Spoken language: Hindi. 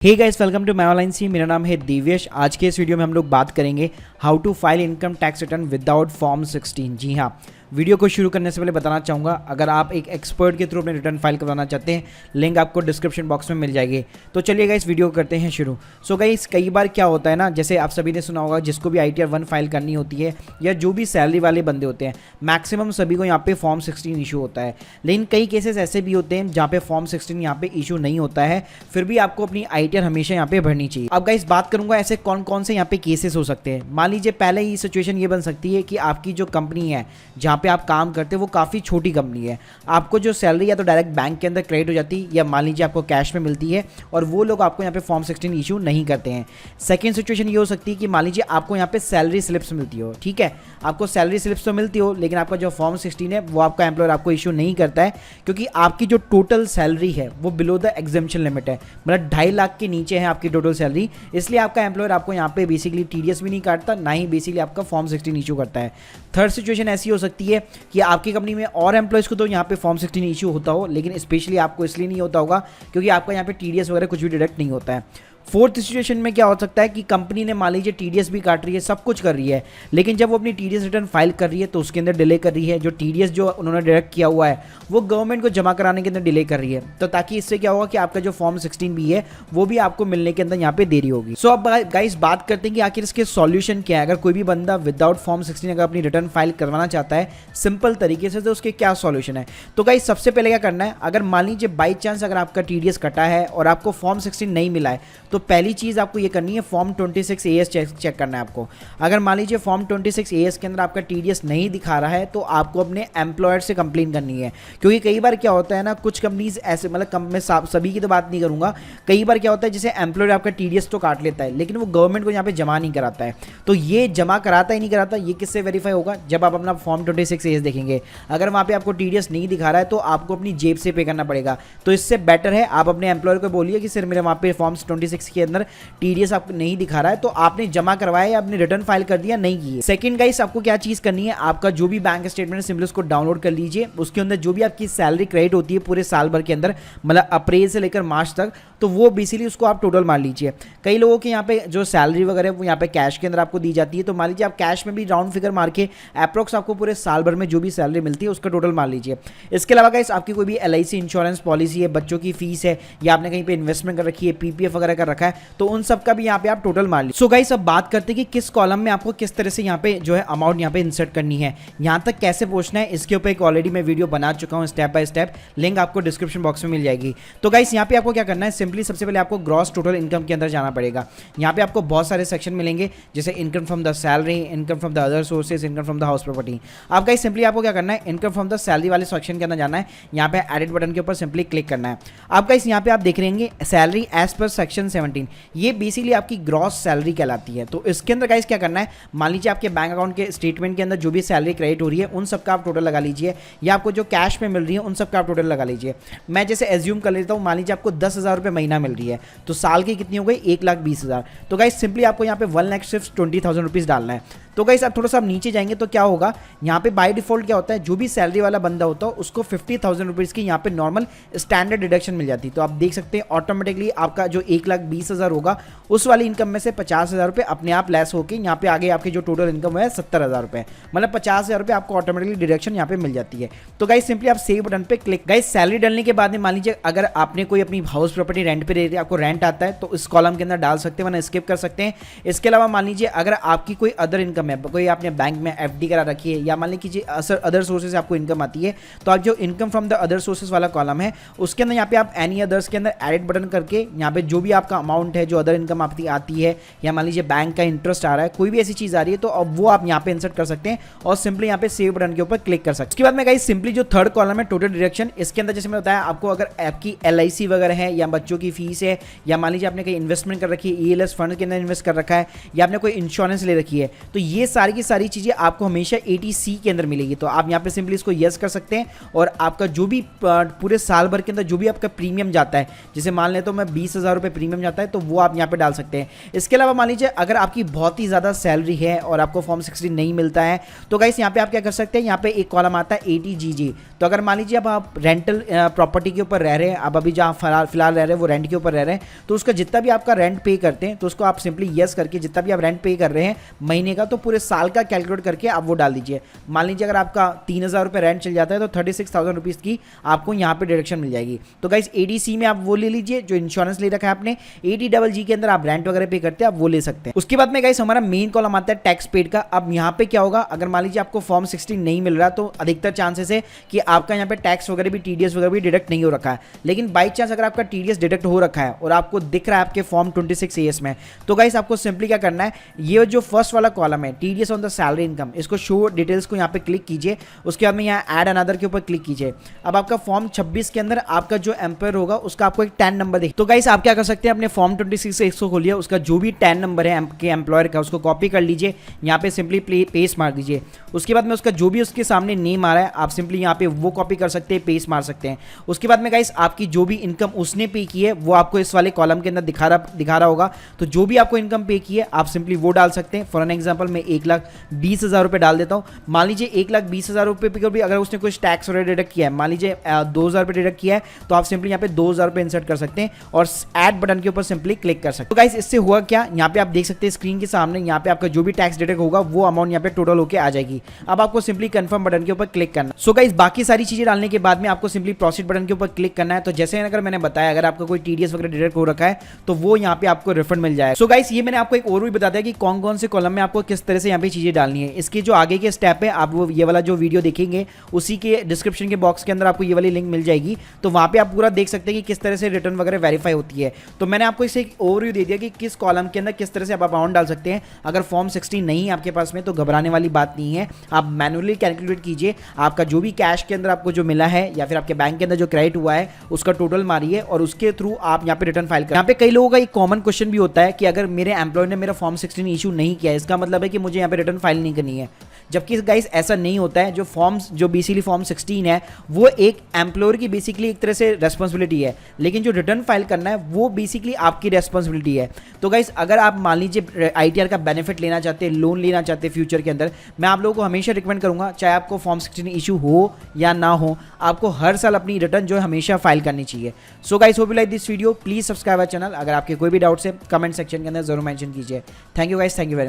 Hey guys, welcome to my online C. मेरा नाम है दिव्यश। आज के इस वीडियो में हम लोग बात करेंगे how to file income tax return without form 16। जी हाँ, वीडियो को शुरू करने से पहले बताना चाहूँगा, अगर आप एक एक्सपर्ट के थ्रू अपने रिटर्न फाइल करवाना चाहते हैं, लिंक आपको डिस्क्रिप्शन बॉक्स में मिल जाएगी। तो चलिए गाइस, वीडियो करते हैं शुरू। सो गाइस, कई बार क्या होता है ना, जैसे आप सभी ने सुना होगा, जिसको भी ITR 1 फाइल करनी होती है या जो भी सैलरी वाले बंदे होते हैं, मैक्सिमम सभी को यहाँ पे फॉर्म 16 इशू होता है। लेकिन कई केसेस ऐसे भी होते हैं जहाँ पे फॉर्म 16 यहाँ पे इशू नहीं होता है, फिर भी आपको अपनी ITR हमेशा यहाँ पे भरनी चाहिए। अब गाइस, बात करूंगा ऐसे कौन कौन से यहाँ पे केसेस हो सकते हैं। मान लीजिए पहले ही सिचुएशन ये बन सकती है कि आपकी जो कंपनी है जहाँ पे आप काम करते हैं वो काफ़ी छोटी कंपनी है, आपको जो सैलरी या तो डायरेक्ट बैंक के अंदर क्रेडिट हो जाती है या मान लीजिए आपको कैश में मिलती है, और वो लोग आपको यहाँ पे फॉर्म 16 इशू नहीं करते हैं। सेकंड सिचुएशन ये हो सकती है कि मान लीजिए आपको यहाँ पे सैलरी स्लिप्स मिलती हो, ठीक है, आपको सैलरी स्लिप्स तो मिलती हो, लेकिन आपका जो फॉर्म 16 है वो आपका एम्प्लॉयर आपको इशू नहीं करता है, क्योंकि आपकी जो टोटल सैलरी है वो बिलो द एग्जेम्पशन लिमिट है, मतलब 2.5 लाख के नीचे है आपकी टोटल सैलरी। इसलिए आपका एम्प्लॉयर आपको यहाँ पे बेसिकली TDS भी नहीं काटता, ना ही बेसिकली आपका फॉर्म 16 इशू करता है। थर्ड सिचुएशन ऐसी हो सकती है कि आपकी कंपनी में और एम्प्लॉयज़ को तो यहाँ पे फॉर्म 16 इशू होता हो, लेकिन स्पेशली आपको इसलिए नहीं होता होगा क्योंकि आपका यहाँ पे TDS वगैरह कुछ भी डिडक्ट नहीं होता है। फोर्थ सिचुएशन में क्या हो सकता है कि कंपनी ने मान लीजिए TDS भी काट रही है, सब कुछ कर रही है, लेकिन जब वो अपनी TDS रिटर्न फाइल कर रही है तो उसके अंदर डिले कर रही है। जो TDS जो उन्होंने डायरेक्ट किया हुआ है वो गवर्नमेंट को जमा कराने के अंदर डिले कर रही है, तो ताकि इससे क्या होगा कि आपका जो फॉर्म 16 भी है वो भी आपको मिलने के अंदर यहाँ पे देरी होगी। सो अब गाइस, बात करते हैं कि आखिर इसके सॉल्यूशन क्या है। अगर कोई भी बंदा विदाउट फॉर्म 16 अगर अपनी रिटर्न फाइल करवाना चाहता है सिंपल तरीके से, तो उसके क्या सॉल्यूशन है। तो गाइस, सबसे पहले क्या करना है, अगर मान लीजिए बाई चांस अगर आपका TDS कटा है और आपको फॉर्म 16 नहीं मिला है, तो पहली चीज़ आपको ये करनी है, फॉर्म 26 AS चेक करना है आपको। अगर मान लीजिए फॉर्म 26 AS के अंदर आपका TDS नहीं दिखा रहा है, तो आपको अपने एम्प्लॉयर से कंप्लेन करनी है, क्योंकि कई बार क्या होता है ना, कुछ कंपनीज ऐसे, मतलब मैं सभी की तो बात नहीं करूंगा, कई बार क्या होता है जैसे एम्प्लॉयर आपका TDS तो काट लेता है, लेकिन वो गवर्नमेंट को यहाँ पे जमा नहीं कराता है। तो ये जमा कराता ही नहीं कराता, ये किससे वेरीफाई होगा, जब आप अपना फॉर्म 26 AS देखेंगे। अगर वहाँ पे आपको TDS नहीं दिखा रहा है तो आपको अपनी जेब से पे करना पड़ेगा। तो इससे बेटर है आप अपने एम्प्लॉयर को बोलिए कि सर मेरे वहाँ पे फॉर्म 26 के अंदर TDS आपको नहीं दिखा रहा है, तो आपने जमा करवाया या आपने रिटर्न फाइल कर दिया, नहीं की है। सेकंड गाइस, आपको क्या चीज करनी है, आपका जो भी बैंक स्टेटमेंट है सिंपली उसको डाउनलोड कर लीजिए। उसके अंदर जो भी आपकी सैलरी क्रेडिट होती है पूरे साल भर के अंदर, मतलब अप्रैल से लेकर मार्च तक, तो वो बेसिकली उसको आप टोटल मार लीजिए। कई लोगों के यहाँ पे जो सैलरी वगैरह वो यहाँ पे कैश के अंदर आपको दी जाती है, तो मान लीजिए आप कैश में भी राउंड फिगर मार के अप्रोक्स आपको पूरे साल भर में जो भी सैलरी मिलती है उसका टोटल मार लीजिए। इसके अलावा गाइस, आपकी कोई भी LIC इंश्योरेंस पॉलिसी है, बच्चों की फीस है, या आपने कहीं पे इन्वेस्टमेंट कर रखी है, PPF वगैरह कर रखा है, तो उन सब का भी यहाँ पे आप टोटल मार लीजिए। सो गाइस, अब बात करते हैं कि किस कॉलम में आपको किस तरह से यहाँ पे जो है अमाउंट यहाँ पे इंसर्ट करनी है, यहाँ तक कैसे पहुंचना है, इसके ऊपर एक ऑलरेडी मैं वीडियो बना चुका हूँ स्टेप बाय स्टेप, लिंक आपको डिस्क्रिप्शन बॉक्स में मिल जाएगी। तो गाइस, यहाँ पे आपको क्या करना है, सिंपली सबसे पहले आपको ग्रॉस टोटल इनकम के अंदर जाना पड़ेगा। यहाँ पे आपको बहुत सारे सेक्शन मिलेंगे, जैसे income from the salary, income from the other sources, income from the house property. आप गाइस सिंपली आपको क्या करना है, इनकम फ्रॉम द सैलरी वाले सेक्शन के अंदर जाना है, यहाँ पे एडिट बटन के ऊपर सिंपली क्लिक करना है। आप गाइस यहाँ पे आप देख रहे हैं सैलरी एज पर सेक्शन 17, ये बेसिकली आपकी ग्रॉस सैलरी कहलाती है। तो इसके अंदर गाइस क्या करना है, मान लीजिए आपके बैंक अकाउंट के स्टेटमेंट के अंदर जो भी सैलरी क्रेडिट हो रही है उन सब का आप टोटल लगा लीजिए, या आपको जो कैश में मिल रही है उन सब का आप टोटल लगा लीजिए। मैं जैसे एज्यूम कर लेता हूँ, मान लीजिए आपको 10,000 रुपये महीना मिल रही है, तो साल की कितनी हो गई, 1,20,000। तो गाइस सिंपली आपको यहाँ पे 1,20,000 रुपीज़ डालना है। तो गाइस आप थोड़ा सा नीचे जाएंगे तो क्या होगा, यहाँ पे बाय डिफॉल्ट क्या होता है, जो भी सैलरी वाला बंदा होता है उसको 50,000 रुपीज़ की यहाँ पे नॉर्मल स्टैंडर्ड डिडक्शन मिल जाती है। तो आप देख सकते हैं ऑटोमेटिकली आपका जो 1,20,000 होगा उस वाली इनकम में से 50,000 रुपये अपने आप लेस होकर यहाँ पे आगे आपकी जो टोटल इनकम है 70,000 रुपये, मतलब 50,000 रुपये आपको ऑटोमेटिकली डिडक्शन यहाँ पे मिल जाती है। तो गाइस सिंपली आप सेव बटन पे क्लिक। गाइस सैलरी डालने के बाद में मान लीजिए अगर आपने कोई अपनी हाउस प्रॉपर्टी रेंट पे दे दी, आपको रेंट आता है, तो इस कॉलम के अंदर डाल सकते हैं, वरना स्किप कर सकते हैं। इसके अलावा मान लीजिए अगर आपकी कोई अदर इनकम है, कोई आपने बैंक में FD करा रखी है, या मान लीजिए अदर सोर्सेज आपको इनकम आती है, तो आप जो income from the other sources वाला कॉलम है उसके अंदर यहाँ पे आप एनी अदर्स के अंदर एडिट बटन करके यहाँ पे जो भी आपका अमाउंट है, जो अदर इनकम आती है, या मान लीजिए बैंक का इंटरेस्ट आ रहा है, कोई भी ऐसी चीज आ रही है, तो अब वो आप यहाँ पे इंसर्ट कर सकते हैं और सिंपली यहाँ पे सेव बटन के ऊपर क्लिक कर सकते हैं। उसके बाद में गाइस सिंपली जो थर्ड कॉलम है टोटल डिडक्शन, इसके अंदर जैसे मैं बताया आपको, अगर आपकी LIC वगैरह है, या बच्चों की फीस है, या मान लीजिए आपने कहीं इन्वेस्टमेंट कर रखी है, ELS फंड के अंदर इन्वेस्ट कर रखा है, या आपने कोई इंश्योरेंस ले रखी है, तो ये ये सारी की सारी चीज़ें आपको हमेशा 80C के अंदर मिलेगी। तो आप यहाँ पे सिंपली इसको यस कर सकते हैं और आपका जो भी पूरे साल भर के अंदर जो भी आपका प्रीमियम जाता है, जैसे मान लें तो मैं 20,000 रुपये प्रीमियम जाता है तो वो आप यहाँ पे डाल सकते हैं। इसके अलावा मान लीजिए अगर आपकी बहुत ही ज़्यादा सैलरी है और आपको फॉर्म 16 नहीं मिलता है तो गाइस यहाँ पे आप क्या कर सकते हैं, यहाँ पे एक कॉलम आता है 80GG। तो अगर मान लीजिए अब आप रेंटल प्रॉपर्टी के ऊपर रह रहे हैं, आप अभी जहाँ फिलहाल रह रहे हैं वो रेंट के ऊपर रह रहे हैं, तो उसका जितना भी आपका रेंट पे करते हैं तो उसको आप सिंपली यस करके जितना भी आप रेंट पे कर रहे हैं महीने का, तो पूरे साल का कैलकुलेट करके आप वो डाल दीजिए। मान लीजिए अगर आपका 3,000 रुपये रेंट चल जाता है तो 36,000 रुपीज़ की आपको यहाँ पे डिडक्शन मिल जाएगी। तो गाइस 80C में आप वो ले लीजिए जो इंश्योरेंस ले रखा है आपने। 80GG के अंदर आप रेंट वगैरह पे करते हैं, आप वो ले सकते हैं। उसके बाद में गाइस हमारा मेन कॉलम आता है टैक्स पेड का। अब यहाँ पे क्या होगा, अगर मान लीजिए आपको फॉर्म 16 नहीं मिल रहा तो अधिकतर चांसेस है कि आपका यहाँ पे टैक्स वगैरह भी TDS वगैरह भी डिडक्ट नहीं हो रखा है। लेकिन बाई चांस अगर आपका TDS डिडक्ट हो रखा है और आपको दिख रहा है आपके फॉर्म 26AS में, तो गाइस आपको सिंपली क्या करना है, ये जो फर्स्ट वाला कॉलम है TDS on the salary income, इसको शो डिटेल्स को यहाँ पे क्लिक कीजिए। उसके बाद में यहाँ ऐड अनदर के ऊपर क्लिक कीजिए। अब आपका फॉर्म 26 के अंदर आपका जो एम्प्लॉयर होगा उसका आपको एक टैन नंबर देखिए। तो गाइस आप क्या कर सकते हैं, अपने फॉर्म 26 से इसको खोलिए, उसका जो भी टैन नंबर है आपके एम्प्लॉयर का उसको कॉपी कर लीजिए, यहाँ पे सिंपली पेस्ट मार दीजिए। उसके बाद में उसका जो भी उसके सामने नेम आ रहा है आप सिंपली यहाँ पे वो कॉपी कर सकते हैं, पेस्ट मार सकते हैं। उसके बाद में गाइस आपकी जो भी इनकम उसने पे की है वो आपको इस वाले कॉलम के अंदर दिखा रहा होगा। तो जो भी आपको इनकम पे की है आप सिंपली वो डाल सकते हैं। फॉर एन एग्जांपल मैं 1,20,000 रुपये डाल देता हूँ। मान लीजिए 1,20,000 रुपये पे भी अगर उसने कुछ टैक्स वगैरह डिडक्ट किया है, मान लीजिए 2,000 रुपये डिडक्ट किया है, तो आप सिंपली यहाँ पे 2,000 रुपये इंसर्ट कर सकते हैं और ऐड बटन के ऊपर सिंपली क्लिक कर सकते हैं। तो गाइस इससे हुआ क्या, यहाँ पे आप देख सकते हैं स्क्रीन के सामने, यहाँ पे आपका जो भी टैक्स डिडक्ट होगा वो अमाउंट यहाँ पे टोटल होकर आ जाएगी। अब आपको सिंपली कंफर्म बटन के ऊपर क्लिक करना। सो गाइस बाकी सारी चीजें डालने के बाद में आपको सिंपली प्रोसीड बटन के ऊपर क्लिक करना है। तो जैसे अगर मैंने बताया अगर आपका कोई TDS वगैरह डिडक्ट हो रखा है तो वो यहाँ पे आपको रिफंड मिल जाएगा। सो गाइस ये मैंने आपको एक और भी बता दिया कि कौन कौन से कॉलम में आपको किस तरह से यहाँ पे चीजें डालनी है। इसके जो आगे के स्टेप है आप वो ये वाला जो वीडियो देखेंगे उसी के डिस्क्रिप्शन के बॉक्स के अंदर आपको ये वाली लिंक मिल जाएगी। तो वहाँ पे आप पूरा देख सकते हैं कि किस तरह से रिटर्न वगैरह वेरीफाई होती है। तो मैंने आपको इसे एक ओवरव्यू दे दिया कि किस कॉलम के अंदर किस तरह से आप अमाउंट डाल सकते हैं। अगर फॉर्म 16 नहीं है आपके पास में तो घबराने वाली बात नहीं है, आप मैनुअली कैलकुलेट कीजिए, आपका जो भी कैश के अंदर आपको जो मिला है या फिर आपके बैंक के अंदर जो क्रेडिट हुआ है उसका टोटल मारिए और उसके थ्रू आप यहाँ पे रिटर्न फाइल करें। यहाँ पे कई लोगों का एक कॉमन क्वेश्चन भी होता है कि अगर मेरे एम्प्लॉयर ने मेरा फॉर्म 16 इशू नहीं किया है इसका मतलब है कि मुझे यहाँ पे रिटर्न फाइल नहीं करनी है। जबकि गाइस ऐसा नहीं होता है। जो बेसिकली फॉर्म 16 है वो एक एम्प्लॉयर की बेसिकली एक तरह से रेस्पॉन्सिबिलिटी है, लेकिन जो रिटर्न फाइल करना है वो बेसिकली आपकी रेस्पॉन्सिबिलिटी है। तो गाइस अगर आप मान लीजिए ITR का बेनिफिट लेना चाहते हैं, लोन लेना चाहते हैं फ्यूचर के अंदर, मैं आप लोगों को हमेशा रिकमेंड करूंगा चाहे आपको फॉर्म 16 इशू हो या ना हो, आपको हर साल अपनी रिटर्न जो है हमेशा फाइल करनी चाहिए। So guys hope you like this video, please subscribe our channel. अगर आपके कोई भी डाउट्स है कमेंट सेक्शन के अंदर जरूर मेंशन कीजिए। Thank you guys, thank you very much.